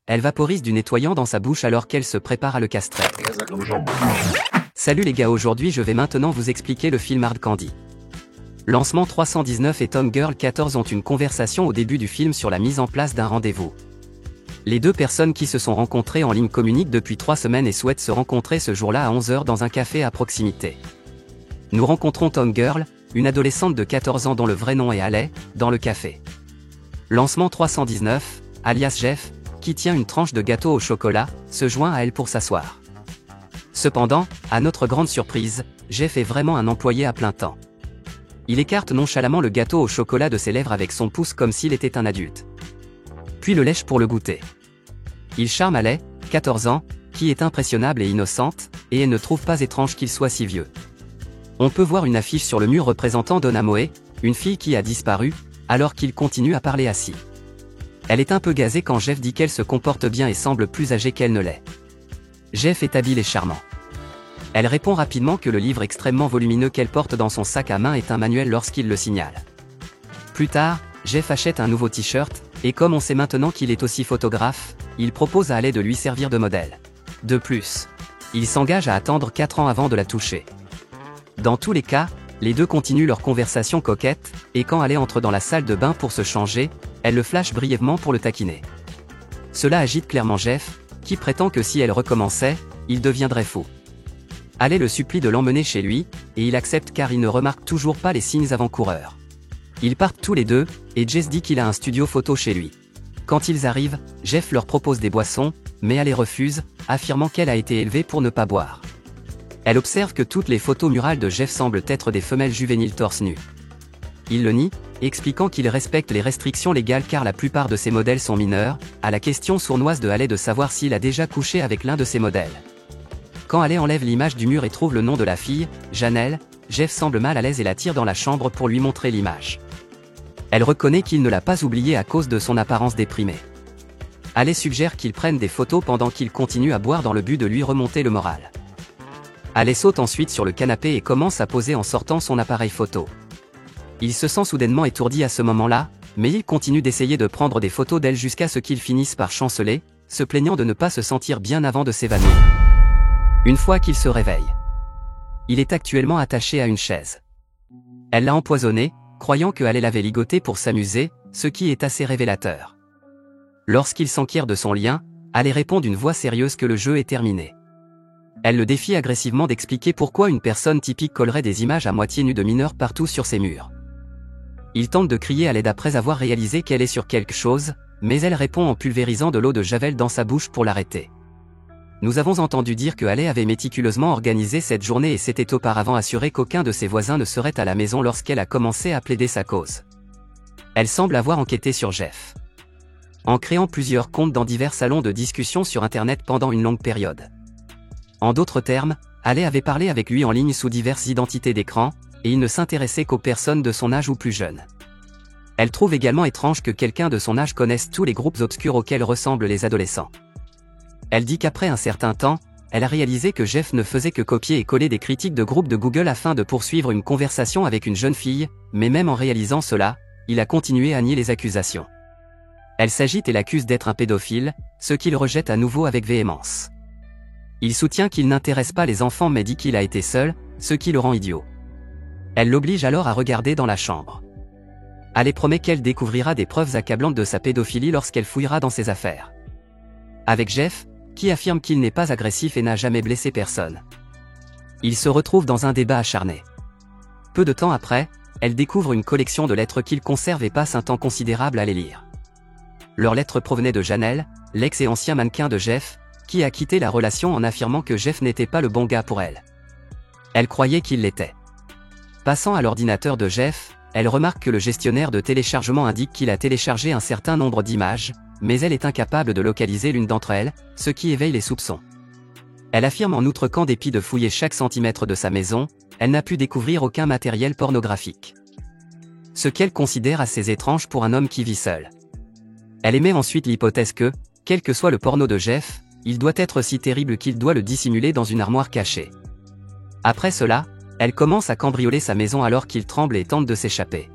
elle vaporise du nettoyant dans sa bouche alors qu'elle se prépare à le castrer. Salut les gars, aujourd'hui je vais maintenant vous expliquer le film Hard Candy. Lancement 319 et Tom Girl 14 ont une conversation au début du film sur la mise en place d'un rendez-vous. Les deux personnes qui se sont rencontrées en ligne communiquent depuis 3 semaines et souhaitent se rencontrer ce jour-là à 11 h dans un café à proximité. Nous rencontrons Tom Girl, une adolescente de 14 ans dont le vrai nom est Haley, dans le café. Lancement 319, alias Jeff, qui tient une tranche de gâteau au chocolat, se joint à elle pour s'asseoir. Cependant, à notre grande surprise, Jeff est vraiment un employé à plein temps. Il écarte nonchalamment le gâteau au chocolat de ses lèvres avec son pouce comme s'il était un adulte. Puis le lèche pour le goûter. Il charme Haley, 14 ans, qui est impressionnable et innocente, et elle ne trouve pas étrange qu'il soit si vieux. On peut voir une affiche sur le mur représentant Donna Moe, une fille qui a disparu, alors qu'il continue à parler assis. Elle est un peu gazée quand Jeff dit qu'elle se comporte bien et semble plus âgée qu'elle ne l'est. Jeff est habile et charmant. Elle répond rapidement que le livre extrêmement volumineux qu'elle porte dans son sac à main est un manuel lorsqu'il le signale. Plus tard, Jeff achète un nouveau t-shirt, et comme on sait maintenant qu'il est aussi photographe, il propose à Haley de lui servir de modèle. De plus, il s'engage à attendre 4 ans avant de la toucher. Dans tous les cas, les deux continuent leur conversation coquette, et quand Haley entre dans la salle de bain pour se changer, elle le flash brièvement pour le taquiner. Cela agite clairement Jeff, qui prétend que si elle recommençait, il deviendrait fou. Haley le supplie de l'emmener chez lui, et il accepte car il ne remarque toujours pas les signes avant-coureurs. Ils partent tous les deux, et Jess dit qu'il a un studio photo chez lui. Quand ils arrivent, Jeff leur propose des boissons, mais Haley refuse, affirmant qu'elle a été élevée pour ne pas boire. Elle observe que toutes les photos murales de Jeff semblent être des femelles juvéniles torse nu. Il le nie, expliquant qu'il respecte les restrictions légales car la plupart de ses modèles sont mineurs, à la question sournoise de Haley de savoir s'il a déjà couché avec l'un de ses modèles. Quand Haley enlève l'image du mur et trouve le nom de la fille, Janelle, Jeff semble mal à l'aise et la tire dans la chambre pour lui montrer l'image. Elle reconnaît qu'il ne l'a pas oubliée à cause de son apparence déprimée. Haley suggère qu'ils prennent des photos pendant qu'il continue à boire dans le but de lui remonter le moral. Haley saute ensuite sur le canapé et commence à poser en sortant son appareil photo. Il se sent soudainement étourdi à ce moment-là, mais il continue d'essayer de prendre des photos d'elle jusqu'à ce qu'il finisse par chanceler, se plaignant de ne pas se sentir bien avant de s'évanouir. Une fois qu'il se réveille, il est actuellement attaché à une chaise. Elle l'a empoisonné, croyant que Haley l'avait ligoté pour s'amuser, ce qui est assez révélateur. Lorsqu'il s'enquiert de son lien, Haley répond d'une voix sérieuse que le jeu est terminé. Elle le défie agressivement d'expliquer pourquoi une personne typique collerait des images à moitié nues de mineurs partout sur ses murs. Il tente de crier à l'aide après avoir réalisé qu'elle est sur quelque chose, mais elle répond en pulvérisant de l'eau de javel dans sa bouche pour l'arrêter. Nous avons entendu dire que Haley avait méticuleusement organisé cette journée et s'était auparavant assuré qu'aucun de ses voisins ne serait à la maison lorsqu'elle a commencé à plaider sa cause. Elle semble avoir enquêté sur Jeff, en créant plusieurs comptes dans divers salons de discussion sur Internet pendant une longue période. En d'autres termes, Haley avait parlé avec lui en ligne sous diverses identités d'écran, et il ne s'intéressait qu'aux personnes de son âge ou plus jeunes. Elle trouve également étrange que quelqu'un de son âge connaisse tous les groupes obscurs auxquels ressemblent les adolescents. Elle dit qu'après un certain temps, elle a réalisé que Jeff ne faisait que copier et coller des critiques de groupes de Google afin de poursuivre une conversation avec une jeune fille, mais même en réalisant cela, il a continué à nier les accusations. Elle s'agite et l'accuse d'être un pédophile, ce qu'il rejette à nouveau avec véhémence. Il soutient qu'il n'intéresse pas les enfants mais dit qu'il a été seul, ce qui le rend idiot. Elle l'oblige alors à regarder dans la chambre. Haley promet qu'elle découvrira des preuves accablantes de sa pédophilie lorsqu'elle fouillera dans ses affaires. Avec Jeff, qui affirme qu'il n'est pas agressif et n'a jamais blessé personne. Ils se retrouvent dans un débat acharné. Peu de temps après, elle découvre une collection de lettres qu'il conserve et passe un temps considérable à les lire. Leurs lettres provenaient de Janelle, l'ex et ancien mannequin de Jeff, qui a quitté la relation en affirmant que Jeff n'était pas le bon gars pour elle. Elle croyait qu'il l'était. Passant à l'ordinateur de Jeff, elle remarque que le gestionnaire de téléchargement indique qu'il a téléchargé un certain nombre d'images, mais elle est incapable de localiser l'une d'entre elles, ce qui éveille les soupçons. Elle affirme en outre qu'en dépit de fouiller chaque centimètre de sa maison, elle n'a pu découvrir aucun matériel pornographique. Ce qu'elle considère assez étrange pour un homme qui vit seul. Elle émet ensuite l'hypothèse que, quel que soit le porno de Jeff, il doit être si terrible qu'il doit le dissimuler dans une armoire cachée. Après cela, elle commence à cambrioler sa maison alors qu'il tremble et tente de s'échapper.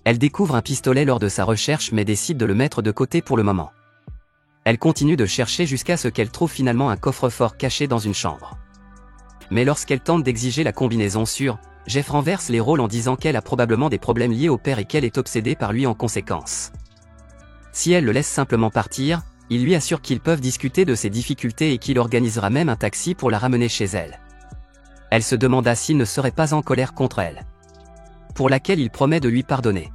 Elle découvre un pistolet lors de sa recherche mais décide de le mettre de côté pour le moment. Elle continue de chercher jusqu'à ce qu'elle trouve finalement un coffre-fort caché dans une chambre. Mais lorsqu'elle tente d'exiger la combinaison sur, Jeff renverse les rôles en disant qu'elle a probablement des problèmes liés au père et qu'elle est obsédée par lui en conséquence. Si elle le laisse simplement partir, il lui assure qu'ils peuvent discuter de ses difficultés et qu'il organisera même un taxi pour la ramener chez elle. Elle se demanda s'il ne serait pas en colère contre elle, pour laquelle il promet de lui pardonner.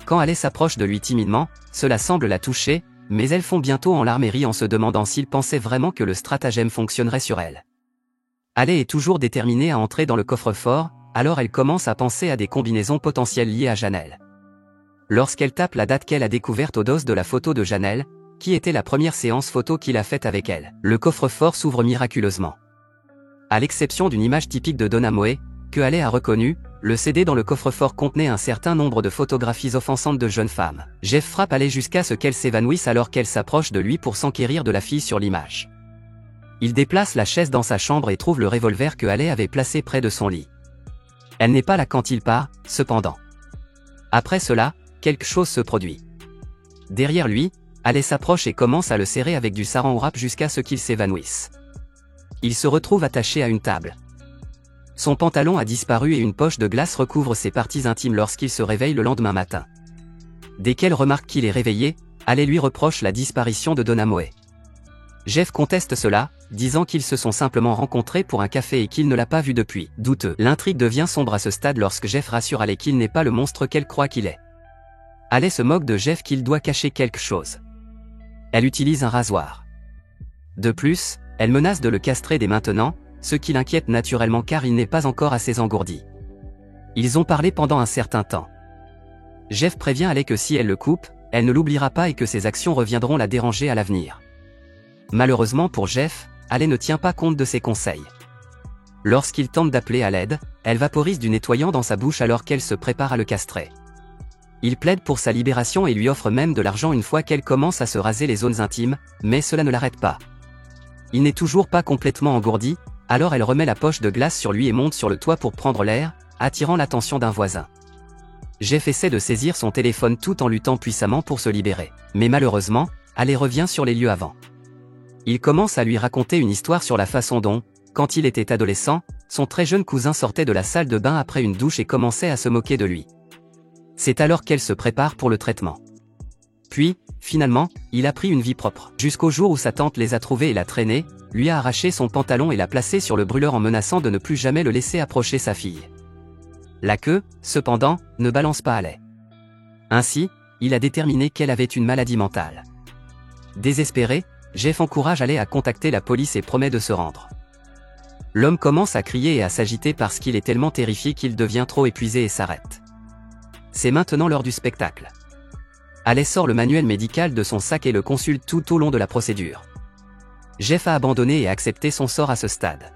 Quand Alec s'approche de lui timidement, cela semble la toucher, mais elle fond bientôt en larmes et rit en se demandant s'il pensait vraiment que le stratagème fonctionnerait sur elle. Alec est toujours déterminée à entrer dans le coffre-fort, alors elle commence à penser à des combinaisons potentielles liées à Janelle. Lorsqu'elle tape la date qu'elle a découverte au dos de la photo de Janelle, qui était la première séance photo qu'il a faite avec elle, le coffre-fort s'ouvre miraculeusement. À l'exception d'une image typique de Donna Moe, que Alec a reconnue, le CD dans le coffre-fort contenait un certain nombre de photographies offensantes de jeunes femmes. Jeff frappe Alec jusqu'à ce qu'elle s'évanouisse alors qu'elle s'approche de lui pour s'enquérir de la fille sur l'image. Il déplace la chaise dans sa chambre et trouve le revolver que Alec avait placé près de son lit. Elle n'est pas là quand il part, cependant. Après cela, quelque chose se produit. Derrière lui, Alec s'approche et commence à le serrer avec du saran wrap jusqu'à ce qu'il s'évanouisse. Il se retrouve attaché à une table. Son pantalon a disparu et une poche de glace recouvre ses parties intimes lorsqu'il se réveille le lendemain matin. Dès qu'elle remarque qu'il est réveillé, Alec lui reproche la disparition de Donna Moe. Jeff conteste cela, disant qu'ils se sont simplement rencontrés pour un café et qu'il ne l'a pas vu depuis. Douteux. L'intrigue devient sombre à ce stade lorsque Jeff rassure Alec qu'il n'est pas le monstre qu'elle croit qu'il est. Alec se moque de Jeff qu'il doit cacher quelque chose. Elle utilise un rasoir. De plus, elle menace de le castrer dès maintenant, ce qui l'inquiète naturellement car il n'est pas encore assez engourdi. Ils ont parlé pendant un certain temps. Jeff prévient Alec que si elle le coupe, elle ne l'oubliera pas et que ses actions reviendront la déranger à l'avenir. Malheureusement pour Jeff, Alec ne tient pas compte de ses conseils. Lorsqu'il tente d'appeler à l'aide, elle vaporise du nettoyant dans sa bouche alors qu'elle se prépare à le castrer. Il plaide pour sa libération et lui offre même de l'argent une fois qu'elle commence à se raser les zones intimes, mais cela ne l'arrête pas. Il n'est toujours pas complètement engourdi, alors elle remet la poche de glace sur lui et monte sur le toit pour prendre l'air, attirant l'attention d'un voisin. Jeff essaie de saisir son téléphone tout en luttant puissamment pour se libérer. Mais malheureusement, Alec revient sur les lieux avant. Il commence à lui raconter une histoire sur la façon dont, quand il était adolescent, son très jeune cousin sortait de la salle de bain après une douche et commençait à se moquer de lui. C'est alors qu'elle se prépare pour le traitement. Puis, finalement, il a pris une vie propre. Jusqu'au jour où sa tante les a trouvés et l'a traîné, lui a arraché son pantalon et l'a placé sur le brûleur en menaçant de ne plus jamais le laisser approcher sa fille. La queue, cependant, ne balance pas Alec. Ainsi, il a déterminé qu'elle avait une maladie mentale. Désespéré, Jeff encourage Alec à contacter la police et promet de se rendre. L'homme commence à crier et à s'agiter parce qu'il est tellement terrifié qu'il devient trop épuisé et s'arrête. C'est maintenant l'heure du spectacle. Alec sort le manuel médical de son sac et le consulte tout au long de la procédure. Jeff a abandonné et accepté son sort à ce stade.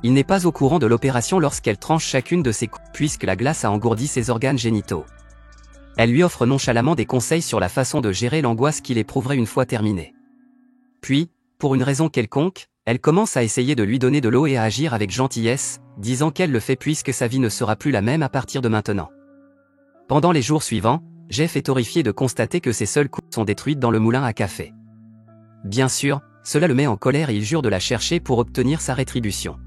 Il n'est pas au courant de l'opération lorsqu'elle tranche chacune de ses coups, puisque la glace a engourdi ses organes génitaux. Elle lui offre nonchalamment des conseils sur la façon de gérer l'angoisse qu'il éprouverait une fois terminée. Puis, pour une raison quelconque, elle commence à essayer de lui donner de l'eau et à agir avec gentillesse, disant qu'elle le fait puisque sa vie ne sera plus la même à partir de maintenant. Pendant les jours suivants, Jeff est horrifié de constater que ses seules coupes sont détruites dans le moulin à café. Bien sûr, cela le met en colère et il jure de la chercher pour obtenir sa rétribution.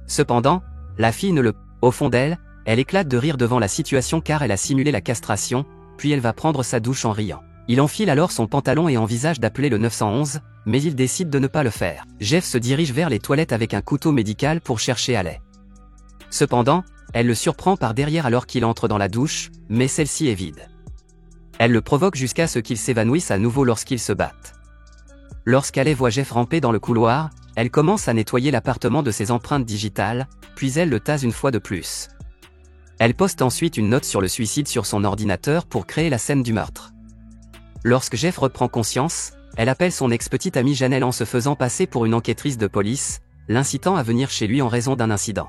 Cependant, la fille ne le... Au fond d'elle, elle éclate de rire devant la situation car elle a simulé la castration, puis elle va prendre sa douche en riant. Il enfile alors son pantalon et envisage d'appeler le 911, mais il décide de ne pas le faire. Jeff se dirige vers les toilettes avec un couteau médical pour chercher Alec. Cependant, elle le surprend par derrière alors qu'il entre dans la douche, mais celle-ci est vide. Elle le provoque jusqu'à ce qu'il s'évanouisse à nouveau lorsqu'ils se battent. Lorsqu'Alec voit Jeff ramper dans le couloir, elle commence à nettoyer l'appartement de ses empreintes digitales, puis elle le tase une fois de plus. Elle poste ensuite une note sur le suicide sur son ordinateur pour créer la scène du meurtre. Lorsque Jeff reprend conscience, elle appelle son ex-petite amie Janelle en se faisant passer pour une enquêtrice de police, l'incitant à venir chez lui en raison d'un incident.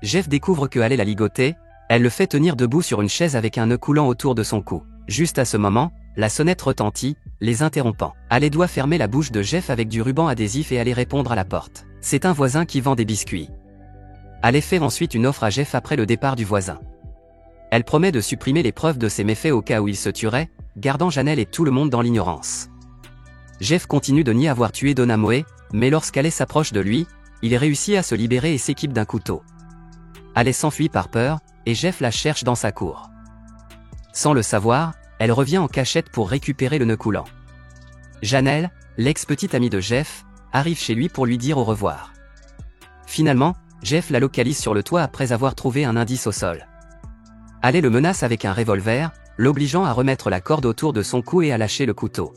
Jeff découvre que Alec l'a ligoté, elle le fait tenir debout sur une chaise avec un nœud coulant autour de son cou. Juste à ce moment, la sonnette retentit, les interrompant. Alec doit fermer la bouche de Jeff avec du ruban adhésif et aller répondre à la porte. C'est un voisin qui vend des biscuits. Alec fait ensuite une offre à Jeff après le départ du voisin. Elle promet de supprimer les preuves de ses méfaits au cas où il se tuerait, gardant Janelle et tout le monde dans l'ignorance. Jeff continue de nier avoir tué Donna Moe, mais lorsqu'Allie s'approche de lui, il réussit à se libérer et s'équipe d'un couteau. Allie s'enfuit par peur, et Jeff la cherche dans sa cour. Sans le savoir, elle revient en cachette pour récupérer le nœud coulant. Janelle, l'ex-petite amie de Jeff, arrive chez lui pour lui dire au revoir. Finalement, Jeff la localise sur le toit après avoir trouvé un indice au sol. Allie le menace avec un revolver, l'obligeant à remettre la corde autour de son cou et à lâcher le couteau.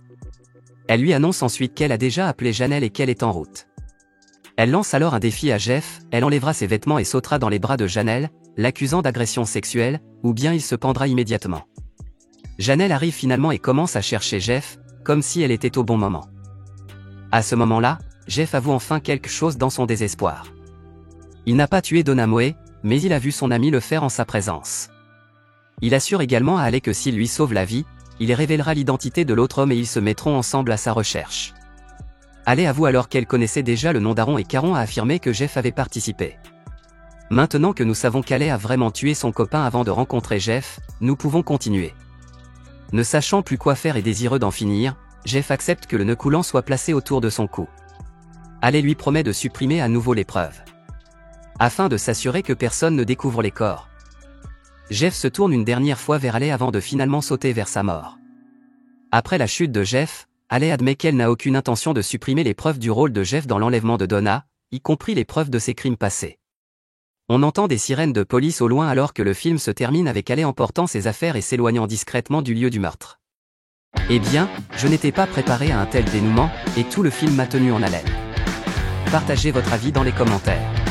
Elle lui annonce ensuite qu'elle a déjà appelé Janelle et qu'elle est en route. Elle lance alors un défi à Jeff, elle enlèvera ses vêtements et sautera dans les bras de Janelle, l'accusant d'agression sexuelle, ou bien il se pendra immédiatement. Janelle arrive finalement et commence à chercher Jeff, comme si elle était au bon moment. À ce moment-là, Jeff avoue enfin quelque chose dans son désespoir. Il n'a pas tué Donna Moe, mais il a vu son ami le faire en sa présence. Il assure également à Allie que s'il lui sauve la vie, il révélera l'identité de l'autre homme et ils se mettront ensemble à sa recherche. Allie avoue alors qu'elle connaissait déjà le nom d'Aaron et qu'Aaron a affirmé que Jeff avait participé. Maintenant que nous savons qu'Allie a vraiment tué son copain avant de rencontrer Jeff, nous pouvons continuer. Ne sachant plus quoi faire et désireux d'en finir, Jeff accepte que le nœud coulant soit placé autour de son cou. Allie lui promet de supprimer à nouveau les preuves. Afin de s'assurer que personne ne découvre les corps. Jeff se tourne une dernière fois vers Allie avant de finalement sauter vers sa mort. Après la chute de Jeff, Allie admet qu'elle n'a aucune intention de supprimer les preuves du rôle de Jeff dans l'enlèvement de Donna, y compris les preuves de ses crimes passés. On entend des sirènes de police au loin alors que le film se termine avec Allie emportant ses affaires et s'éloignant discrètement du lieu du meurtre. Eh bien, je n'étais pas préparé à un tel dénouement, et tout le film m'a tenu en haleine. Partagez votre avis dans les commentaires.